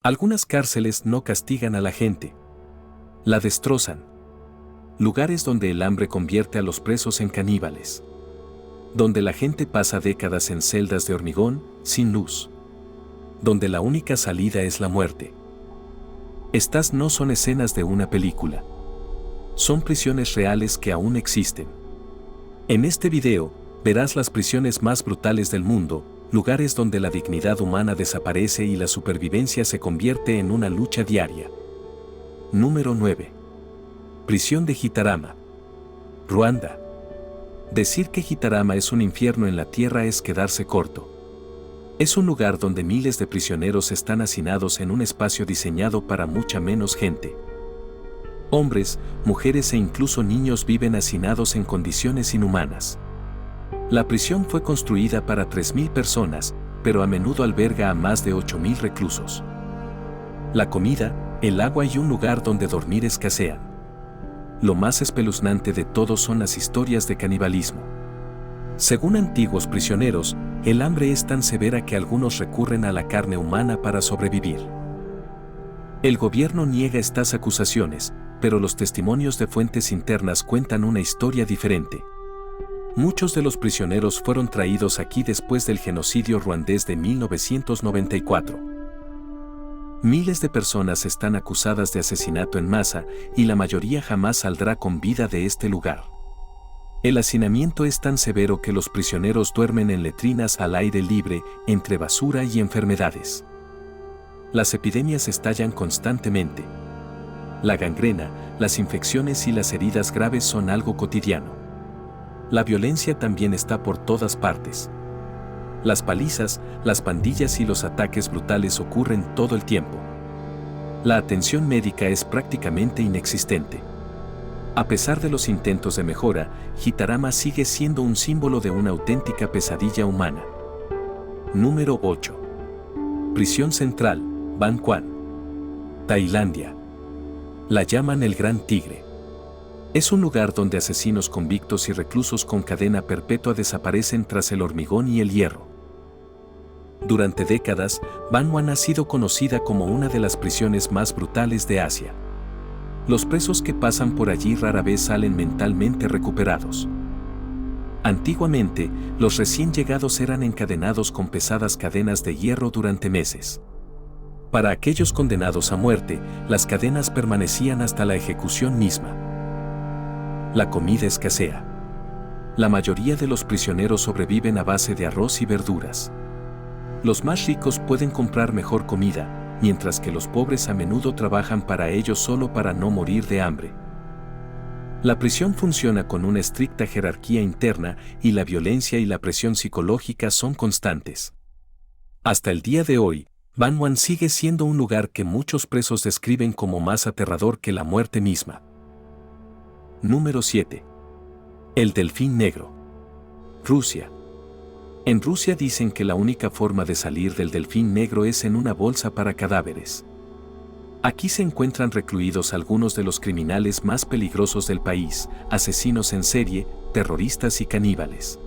Algunas cárceles no castigan a la gente. La destrozan. Lugares donde el hambre convierte a los presos en caníbales. Donde la gente pasa décadas en celdas de hormigón, sin luz. Donde la única salida es la muerte. Estas no son escenas de una película. Son prisiones reales que aún existen. En este video, verás las prisiones más brutales del mundo, lugares donde la dignidad humana desaparece y la supervivencia se convierte en una lucha diaria. Número 9. Prisión de Gitarama. Ruanda. Decir que Gitarama es un infierno en la tierra es quedarse corto. Es un lugar donde miles de prisioneros están hacinados en un espacio diseñado para mucha menos gente. Hombres, mujeres e incluso niños viven hacinados en condiciones inhumanas. La prisión fue construida para 3.000 personas, pero a menudo alberga a más de 8.000 reclusos. La comida, el agua y un lugar donde dormir escasean. Lo más espeluznante de todo son las historias de canibalismo. Según antiguos prisioneros, el hambre es tan severa que algunos recurren a la carne humana para sobrevivir. El gobierno niega estas acusaciones, pero los testimonios de fuentes internas cuentan una historia diferente. Muchos de los prisioneros fueron traídos aquí después del genocidio ruandés de 1994. Miles de personas están acusadas de asesinato en masa y la mayoría jamás saldrá con vida de este lugar. El hacinamiento es tan severo que los prisioneros duermen en letrinas al aire libre, entre basura y enfermedades. Las epidemias estallan constantemente. La gangrena, las infecciones y las heridas graves son algo cotidiano. La violencia también está por todas partes. Las palizas, las pandillas y los ataques brutales ocurren todo el tiempo. La atención médica es prácticamente inexistente. A pesar de los intentos de mejora, Gitarama sigue siendo un símbolo de una auténtica pesadilla humana. Número 8. Prisión Central, Ban Quan. Tailandia. La llaman el Gran Tigre. Es un lugar donde asesinos convictos y reclusos con cadena perpetua desaparecen tras el hormigón y el hierro. Durante décadas, Ban Quan ha sido conocida como una de las prisiones más brutales de Asia. Los presos que pasan por allí rara vez salen mentalmente recuperados. Antiguamente, los recién llegados eran encadenados con pesadas cadenas de hierro durante meses. Para aquellos condenados a muerte, las cadenas permanecían hasta la ejecución misma. La comida escasea. La mayoría de los prisioneros sobreviven a base de arroz y verduras. Los más ricos pueden comprar mejor comida, mientras que los pobres a menudo trabajan para ellos solo para no morir de hambre. La prisión funciona con una estricta jerarquía interna y la violencia y la presión psicológica son constantes. Hasta el día de hoy, Ban Quan sigue siendo un lugar que muchos presos describen como más aterrador que la muerte misma. Número 7. El Delfín Negro. Rusia. En Rusia dicen que la única forma de salir del Delfín Negro es en una bolsa para cadáveres. Aquí se encuentran recluidos algunos de los criminales más peligrosos del país, asesinos en serie, terroristas y caníbales.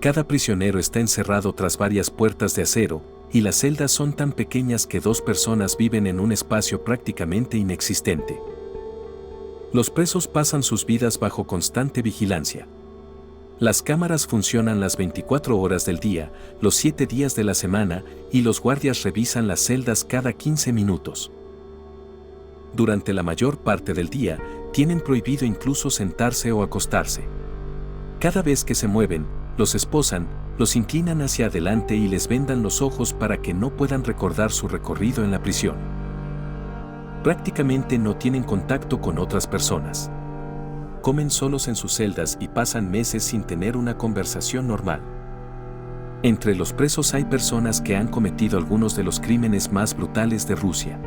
Cada prisionero está encerrado tras varias puertas de acero, y las celdas son tan pequeñas que 2 personas viven en un espacio prácticamente inexistente. Los presos pasan sus vidas bajo constante vigilancia. Las cámaras funcionan las 24 horas del día, los 7 días de la semana, y los guardias revisan las celdas cada 15 minutos. Durante la mayor parte del día, tienen prohibido incluso sentarse o acostarse. Cada vez que se mueven, los esposan, los inclinan hacia adelante y les vendan los ojos para que no puedan recordar su recorrido en la prisión. Prácticamente no tienen contacto con otras personas. Comen solos en sus celdas y pasan meses sin tener una conversación normal. Entre los presos hay personas que han cometido algunos de los crímenes más brutales de Rusia.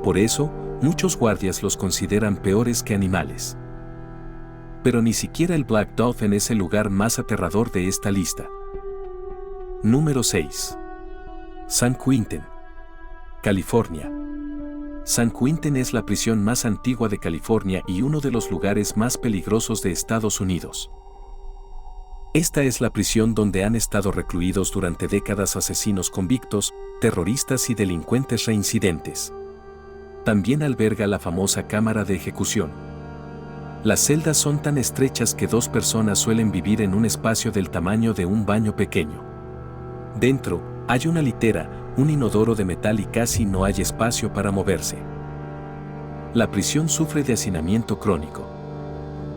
Por eso, muchos guardias los consideran peores que animales. Pero ni siquiera el Black Dolphin es el lugar más aterrador de esta lista. Número 6. San Quentin, California. San Quentin es la prisión más antigua de California y uno de los lugares más peligrosos de Estados Unidos. Esta es la prisión donde han estado recluidos durante décadas asesinos convictos, terroristas y delincuentes reincidentes. También alberga la famosa cámara de ejecución. Las celdas son tan estrechas que 2 personas suelen vivir en un espacio del tamaño de un baño pequeño. Dentro, hay una litera, un inodoro de metal y casi no hay espacio para moverse. La prisión sufre de hacinamiento crónico.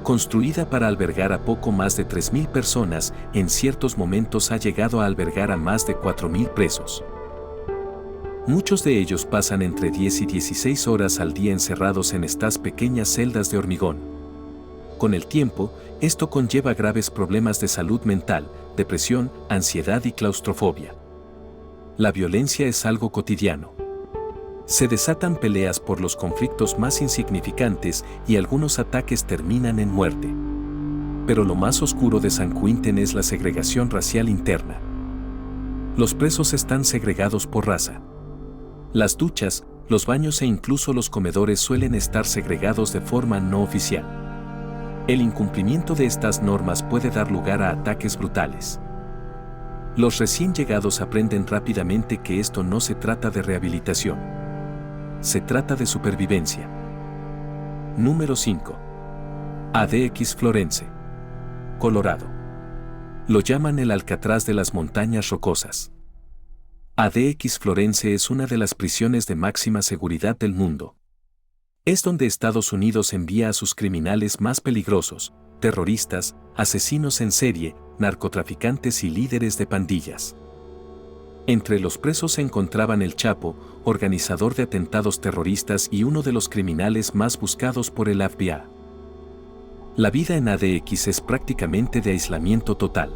Construida para albergar a poco más de 3.000 personas, en ciertos momentos ha llegado a albergar a más de 4.000 presos. Muchos de ellos pasan entre 10 y 16 horas al día encerrados en estas pequeñas celdas de hormigón. Con el tiempo, esto conlleva graves problemas de salud mental, depresión, ansiedad y claustrofobia. La violencia es algo cotidiano. Se desatan peleas por los conflictos más insignificantes y algunos ataques terminan en muerte. Pero lo más oscuro de San Quentin es la segregación racial interna. Los presos están segregados por raza. Las duchas, los baños e incluso los comedores suelen estar segregados de forma no oficial. El incumplimiento de estas normas puede dar lugar a ataques brutales. Los recién llegados aprenden rápidamente que esto no se trata de rehabilitación. Se trata de supervivencia. Número 5. ADX Florence, Colorado. Lo llaman el Alcatraz de las montañas rocosas. ADX Florence es una de las prisiones de máxima seguridad del mundo. Es donde Estados Unidos envía a sus criminales más peligrosos, terroristas, asesinos en serie, narcotraficantes y líderes de pandillas. Entre los presos se encontraban el Chapo, organizador de atentados terroristas y uno de los criminales más buscados por el FBI. La vida en ADX es prácticamente de aislamiento total.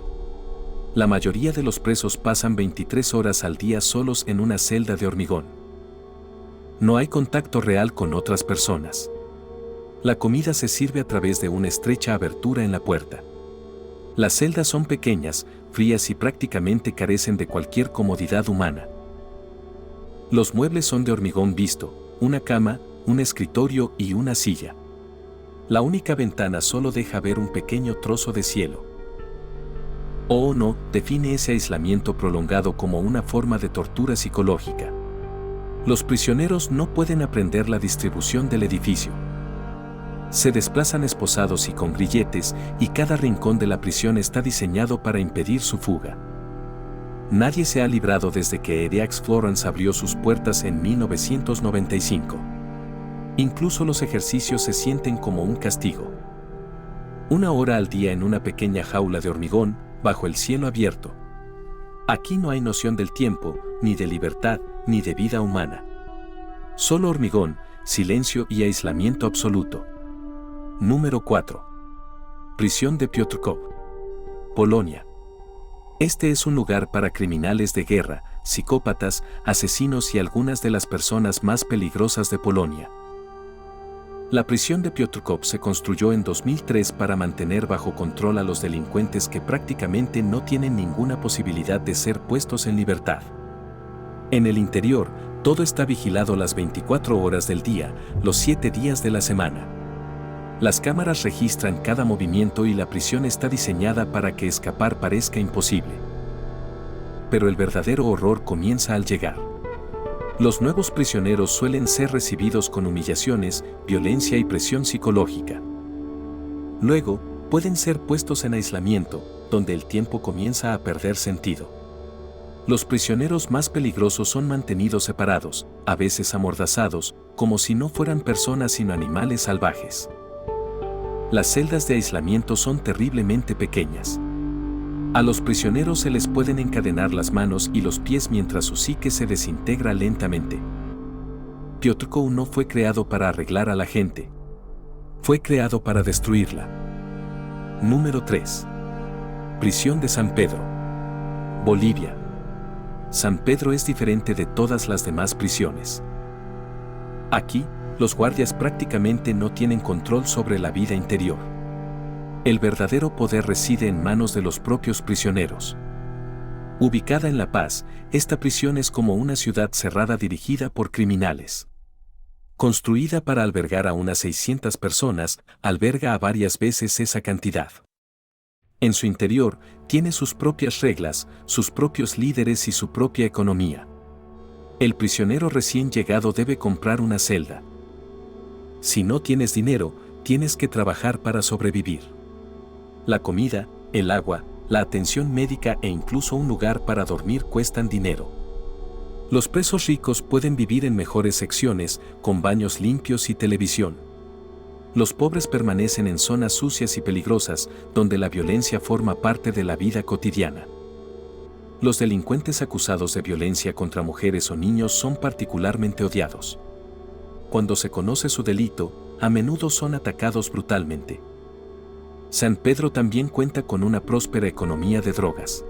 La mayoría de los presos pasan 23 horas al día solos en una celda de hormigón. No hay contacto real con otras personas. La comida se sirve a través de una estrecha abertura en la puerta. Las celdas son pequeñas, frías y prácticamente carecen de cualquier comodidad humana. Los muebles son de hormigón visto, una cama, un escritorio y una silla. La única ventana solo deja ver un pequeño trozo de cielo. No define ese aislamiento prolongado como una forma de tortura psicológica. Los prisioneros no pueden aprender la distribución del edificio. Se desplazan esposados y con grilletes, y cada rincón de la prisión está diseñado para impedir su fuga. Nadie se ha librado desde que ADX Florence abrió sus puertas en 1995. Incluso los ejercicios se sienten como un castigo. 1 hora al día en una pequeña jaula de hormigón, bajo el cielo abierto. Aquí no hay noción del tiempo, ni de libertad, ni de vida humana. Solo hormigón, silencio y aislamiento absoluto. Número 4. Prisión de Piotrków, Polonia. Este es un lugar para criminales de guerra, psicópatas, asesinos y algunas de las personas más peligrosas de Polonia. La prisión de Piotrków se construyó en 2003 para mantener bajo control a los delincuentes que prácticamente no tienen ninguna posibilidad de ser puestos en libertad. En el interior, todo está vigilado las 24 horas del día, los 7 días de la semana. Las cámaras registran cada movimiento y la prisión está diseñada para que escapar parezca imposible. Pero el verdadero horror comienza al llegar. Los nuevos prisioneros suelen ser recibidos con humillaciones, violencia y presión psicológica. Luego, pueden ser puestos en aislamiento, donde el tiempo comienza a perder sentido. Los prisioneros más peligrosos son mantenidos separados, a veces amordazados, como si no fueran personas sino animales salvajes. Las celdas de aislamiento son terriblemente pequeñas. A los prisioneros se les pueden encadenar las manos y los pies mientras su psique se desintegra lentamente. Piotrków no fue creado para arreglar a la gente. Fue creado para destruirla. Número 3. Prisión de San Pedro, Bolivia. San Pedro es diferente de todas las demás prisiones. Aquí, los guardias prácticamente no tienen control sobre la vida interior. El verdadero poder reside en manos de los propios prisioneros. Ubicada en La Paz, esta prisión es como una ciudad cerrada dirigida por criminales. Construida para albergar a unas 600 personas, alberga a varias veces esa cantidad. En su interior, tiene sus propias reglas, sus propios líderes y su propia economía. El prisionero recién llegado debe comprar una celda. Si no tienes dinero, tienes que trabajar para sobrevivir. La comida, el agua, la atención médica e incluso un lugar para dormir cuestan dinero. Los presos ricos pueden vivir en mejores secciones, con baños limpios y televisión. Los pobres permanecen en zonas sucias y peligrosas, donde la violencia forma parte de la vida cotidiana. Los delincuentes acusados de violencia contra mujeres o niños son particularmente odiados. Cuando se conoce su delito, a menudo son atacados brutalmente. San Pedro también cuenta con una próspera economía de drogas.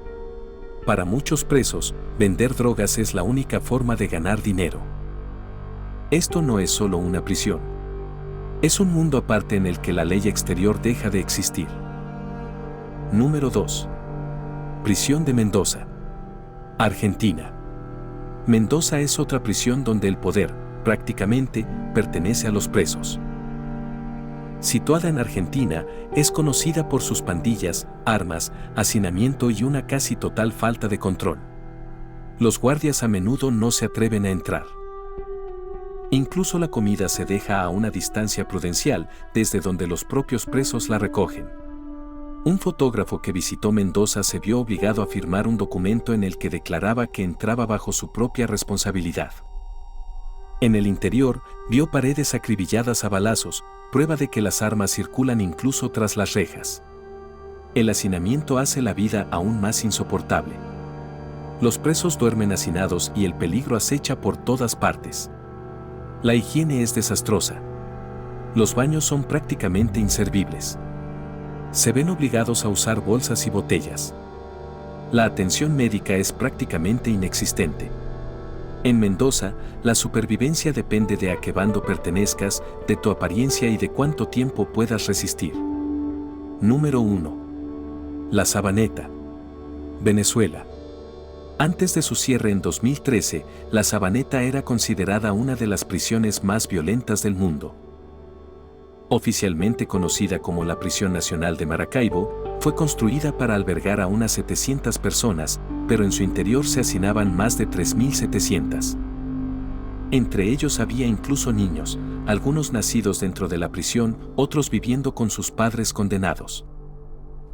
Para muchos presos, vender drogas es la única forma de ganar dinero. Esto no es solo una prisión. Es un mundo aparte en el que la ley exterior deja de existir. Número 2. Prisión de Mendoza, Argentina. Mendoza es otra prisión donde el poder, prácticamente, pertenece a los presos. Situada en Argentina, es conocida por sus pandillas, armas, hacinamiento y una casi total falta de control. Los guardias a menudo no se atreven a entrar. Incluso la comida se deja a una distancia prudencial, desde donde los propios presos la recogen. Un fotógrafo que visitó Mendoza se vio obligado a firmar un documento en el que declaraba que entraba bajo su propia responsabilidad. En el interior, vio paredes acribilladas a balazos, prueba de que las armas circulan incluso tras las rejas. El hacinamiento hace la vida aún más insoportable. Los presos duermen hacinados y el peligro acecha por todas partes. La higiene es desastrosa. Los baños son prácticamente inservibles. Se ven obligados a usar bolsas y botellas. La atención médica es prácticamente inexistente. En Mendoza, la supervivencia depende de a qué bando pertenezcas, de tu apariencia y de cuánto tiempo puedas resistir. Número 1. La Sabaneta, Venezuela. Antes de su cierre en 2013, La Sabaneta era considerada una de las prisiones más violentas del mundo. Oficialmente conocida como la Prisión Nacional de Maracaibo, fue construida para albergar a unas 700 personas, pero en su interior se hacinaban más de 3.700. Entre ellos había incluso niños, algunos nacidos dentro de la prisión, otros viviendo con sus padres condenados.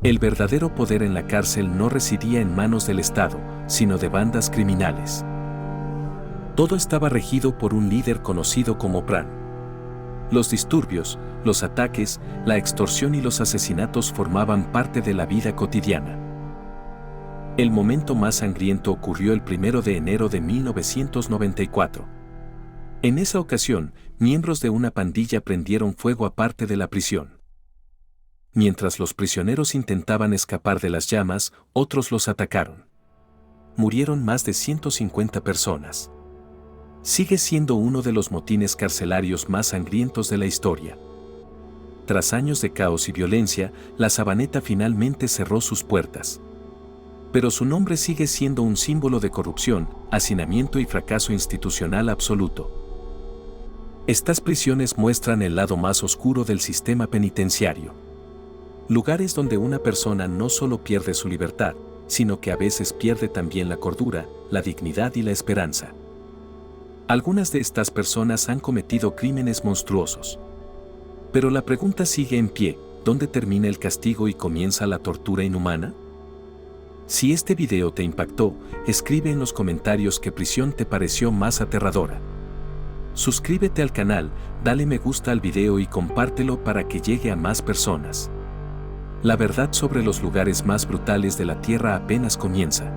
El verdadero poder en la cárcel no residía en manos del Estado, sino de bandas criminales. Todo estaba regido por un líder conocido como Pran. Los disturbios, los ataques, la extorsión y los asesinatos formaban parte de la vida cotidiana. El momento más sangriento ocurrió el 1 de enero de 1994. En esa ocasión, miembros de una pandilla prendieron fuego a parte de la prisión. Mientras los prisioneros intentaban escapar de las llamas, otros los atacaron. Murieron más de 150 personas. Sigue siendo uno de los motines carcelarios más sangrientos de la historia. Tras años de caos y violencia, La Sabaneta finalmente cerró sus puertas. Pero su nombre sigue siendo un símbolo de corrupción, hacinamiento y fracaso institucional absoluto. Estas prisiones muestran el lado más oscuro del sistema penitenciario. Lugares donde una persona no solo pierde su libertad, sino que a veces pierde también la cordura, la dignidad y la esperanza. Algunas de estas personas han cometido crímenes monstruosos. Pero la pregunta sigue en pie: ¿dónde termina el castigo y comienza la tortura inhumana? Si este video te impactó, escribe en los comentarios qué prisión te pareció más aterradora. Suscríbete al canal, dale me gusta al video y compártelo para que llegue a más personas. La verdad sobre los lugares más brutales de la Tierra apenas comienza.